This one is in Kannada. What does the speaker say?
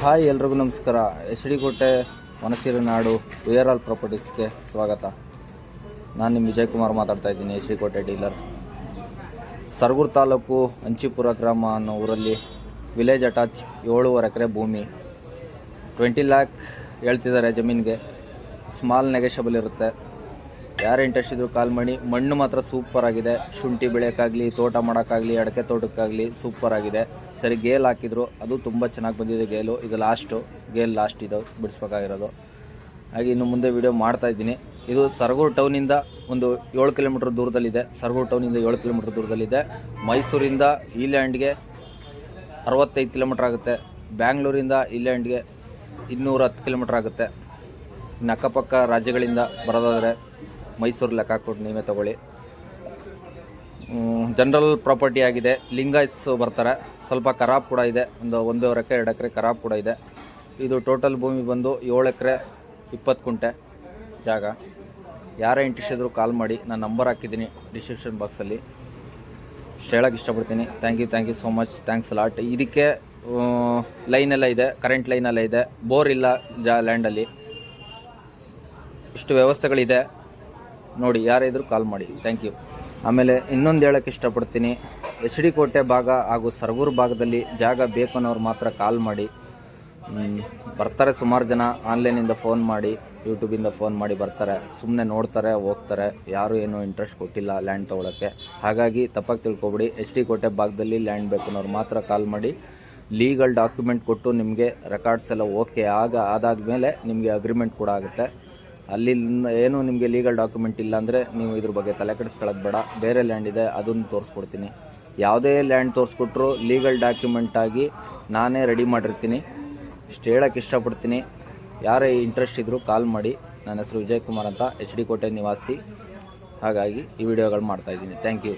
ಹಾಯ್ ಎಲ್ರಿಗೂ ನಮಸ್ಕಾರ. ಎಚ್ ಡಿ ಕೋಟೆ ವನಸಿರಿ ನಾಡು ವಿಆರ್ಆಲ್ ಪ್ರಾಪರ್ಟೀಸ್ಗೆ ಸ್ವಾಗತ. ನಾನು ನಿಮ್ಮ ವಿಜಯ್ ಕುಮಾರ್ ಮಾತಾಡ್ತಾ ಇದ್ದೀನಿ, ಎಚ್ ಡಿ ಕೋಟೆ ಡೀಲರ್. ಸರಗೂರು ತಾಲೂಕು ಅಂಚಿಪುರ ಗ್ರಾಮ ಅನ್ನೋ ಊರಲ್ಲಿ ವಿಲೇಜ್ ಅಟ್ಯಾಚ್ 7.5 ಎಕರೆ ಭೂಮಿ, 20 ಲ್ಯಾಕ್ ಹೇಳ್ತಿದ್ದಾರೆ ಜಮೀನಿಗೆ. ಸ್ಮಾಲ್ ನೆಗೆಷಬಲ್ ಇರುತ್ತೆ. ಯಾರು ಇಂಟ್ರೆಸ್ಟ್ ಇದ್ದರೂ ಕಾಲ್ ಮಾಡಿ. ಮಣ್ಣು ಮಾತ್ರ ಸೂಪರ್ ಆಗಿದೆ. ಶುಂಠಿ ಬೆಳೆಯೋಕ್ಕಾಗಲಿ, ತೋಟ ಮಾಡೋಕ್ಕಾಗಲಿ, ಅಡಿಕೆ ತೋಟಕ್ಕಾಗಲಿ ಸೂಪರ್ ಆಗಿದೆ. ಸರಿ ಗೇಲ್ ಹಾಕಿದ್ರು, ಅದು ತುಂಬ ಚೆನ್ನಾಗಿ ಬಂದಿದೆ ಗೇಲು. ಇದು ಗೇಲ್ ಲಾಸ್ಟ್ ಇದು ಬಿಡಿಸ್ಬೇಕಾಗಿರೋದು. ಹಾಗೆ ಇನ್ನು ಮುಂದೆ ವಿಡಿಯೋ ಮಾಡ್ತಾಯಿದ್ದೀನಿ. ಇದು ಸರಗೂರು ಟೌನಿಂದ ಒಂದು 7 ಕಿಲೋಮೀಟ್ರ್ ದೂರದಲ್ಲಿದೆ. ಸರಗೂರು ಟೌನಿಂದ 7 ಕಿಲೋಮೀಟ್ರ್ ದೂರದಲ್ಲಿದೆ. ಮೈಸೂರಿಂದ ಈ ಲ್ಯಾಂಡ್ಗೆ 65 ಕಿಲೋಮೀಟ್ರ್ ಆಗುತ್ತೆ. ಬ್ಯಾಂಗ್ಳೂರಿಂದ ಈ ಲ್ಯಾಂಡ್ಗೆ 210 ಕಿಲೋಮೀಟ್ರ್ ಆಗುತ್ತೆ. ಇನ್ನು ಅಕ್ಕಪಕ್ಕ ರಾಜ್ಯಗಳಿಂದ ಬರೋದಾದರೆ ಮೈಸೂರು ಲೆಕ್ಕ ಹಾಕ್ಬಿಟ್ಟು ನೀವೇ ತೊಗೊಳ್ಳಿ. ಜನರಲ್ ಪ್ರಾಪರ್ಟಿ ಆಗಿದೆ. ಲಿಂಗಾಯಸ್ ಬರ್ತಾರೆ. ಸ್ವಲ್ಪ ಖರಾಬ್ ಕೂಡ ಇದೆ. ಒಂದು 1.5 ಎಕರೆ 2 ಎಕರೆ ಖರಾಬ್ ಕೂಡ ಇದೆ. ಇದು ಟೋಟಲ್ ಭೂಮಿ ಬಂದು 7 ಎಕರೆ 20 ಕುಂಟೆ ಜಾಗ. ಯಾರೇ ಇಂಟ್ರೆಸ್ಟ್ ಇದ್ದರೂ ಕಾಲ್ ಮಾಡಿ. ನಾನು ನಂಬರ್ ಹಾಕಿದ್ದೀನಿ ಡಿಸ್ಕ್ರಿಪ್ಷನ್ ಬಾಕ್ಸಲ್ಲಿ. ಇಷ್ಟು ಹೇಳೋಕ್ಕೆ ಇಷ್ಟಪಡ್ತೀನಿ. Thank you so much. Thanks lot. ಇದಕ್ಕೆ ಲೈನೆಲ್ಲ ಇದೆ, ಕರೆಂಟ್ ಲೈನೆಲ್ಲ ಇದೆ. ಬೋರ್ ಇಲ್ಲ ಲ್ಯಾಂಡಲ್ಲಿ. ಇಷ್ಟು ವ್ಯವಸ್ಥೆಗಳಿದೆ. ನೋಡಿ, ಯಾರೇ ಇದ್ದರೂ ಕಾಲ್ ಮಾಡಿ. Thank you. ಆಮೇಲೆ ಇನ್ನೊಂದು ಹೇಳೋಕ್ಕೆ ಇಷ್ಟಪಡ್ತೀನಿ, ಎಚ್ ಡಿ ಕೋಟೆ ಭಾಗ ಹಾಗೂ ಸರಗೂರು ಭಾಗದಲ್ಲಿ ಜಾಗ ಬೇಕು ಅನ್ನೋರು ಮಾತ್ರ ಕಾಲ್ ಮಾಡಿ. ಬರ್ತಾರೆ ಸುಮಾರು ಜನ. ಆನ್ಲೈನಿಂದ ಫೋನ್ ಮಾಡಿ, ಯೂಟ್ಯೂಬಿಂದ ಫೋನ್ ಮಾಡಿ ಬರ್ತಾರೆ. ಸುಮ್ಮನೆ ನೋಡ್ತಾರೆ, ಹೋಗ್ತಾರೆ. ಯಾರೂ ಏನೂ ಇಂಟ್ರೆಸ್ಟ್ ಕೊಟ್ಟಿಲ್ಲ ಲ್ಯಾಂಡ್ ತೊಗೊಳಕ್ಕೆ. ಹಾಗಾಗಿ ತಪ್ಪಾಗಿ ತಿಳ್ಕೊಬಿಡಿ. ಎಚ್ ಡಿ ಕೋಟೆ ಭಾಗದಲ್ಲಿ ಲ್ಯಾಂಡ್ ಬೇಕು ಅನ್ನೋರು ಮಾತ್ರ ಕಾಲ್ ಮಾಡಿ. ಲೀಗಲ್ ಡಾಕ್ಯುಮೆಂಟ್ ಕೊಟ್ಟು ನಿಮಗೆ ರೆಕಾರ್ಡ್ಸ್ ಎಲ್ಲ ಓಕೆ ಆದಾದಮೇಲೆ ನಿಮಗೆ ಅಗ್ರಿಮೆಂಟ್ ಕೂಡ ಆಗುತ್ತೆ. ಅಲ್ಲಿ ಏನು ನಿಮಗೆ ಲೀಗಲ್ ಡಾಕ್ಯುಮೆಂಟ್ ಇಲ್ಲ ಅಂದರೆ ನೀವು ಇದ್ರ ಬಗ್ಗೆ ತಲೆ ಕೆಡಿಸ್ಕೊಳ್ಳೋದು ಬೇಡ. ಬೇರೆ ಲ್ಯಾಂಡ್ ಇದೆ, ಅದನ್ನು ತೋರಿಸ್ಕೊಡ್ತೀನಿ. ಯಾವುದೇ ಲ್ಯಾಂಡ್ ತೋರಿಸ್ಕೊಟ್ರು ಲೀಗಲ್ ಡಾಕ್ಯುಮೆಂಟ್ ಆಗಿ ನಾನೇ ರೆಡಿ ಮಾಡಿರ್ತೀನಿ. ಇಷ್ಟು ಹೇಳೋಕ್ಕೆ ಇಷ್ಟಪಡ್ತೀನಿ. ಯಾರೇ ಇಂಟ್ರೆಸ್ಟ್ ಇದ್ದರೂ ಕಾಲ್ ಮಾಡಿ. ನನ್ನ ಹೆಸರು ವಿಜಯ್ ಕುಮಾರ್ ಅಂತ, ಎಚ್ ಡಿ ಕೋಟೆ ನಿವಾಸಿ. ಹಾಗಾಗಿ ಈ ವಿಡಿಯೋಗಳು ಮಾಡ್ತಾಯಿದ್ದೀನಿ. Thank you.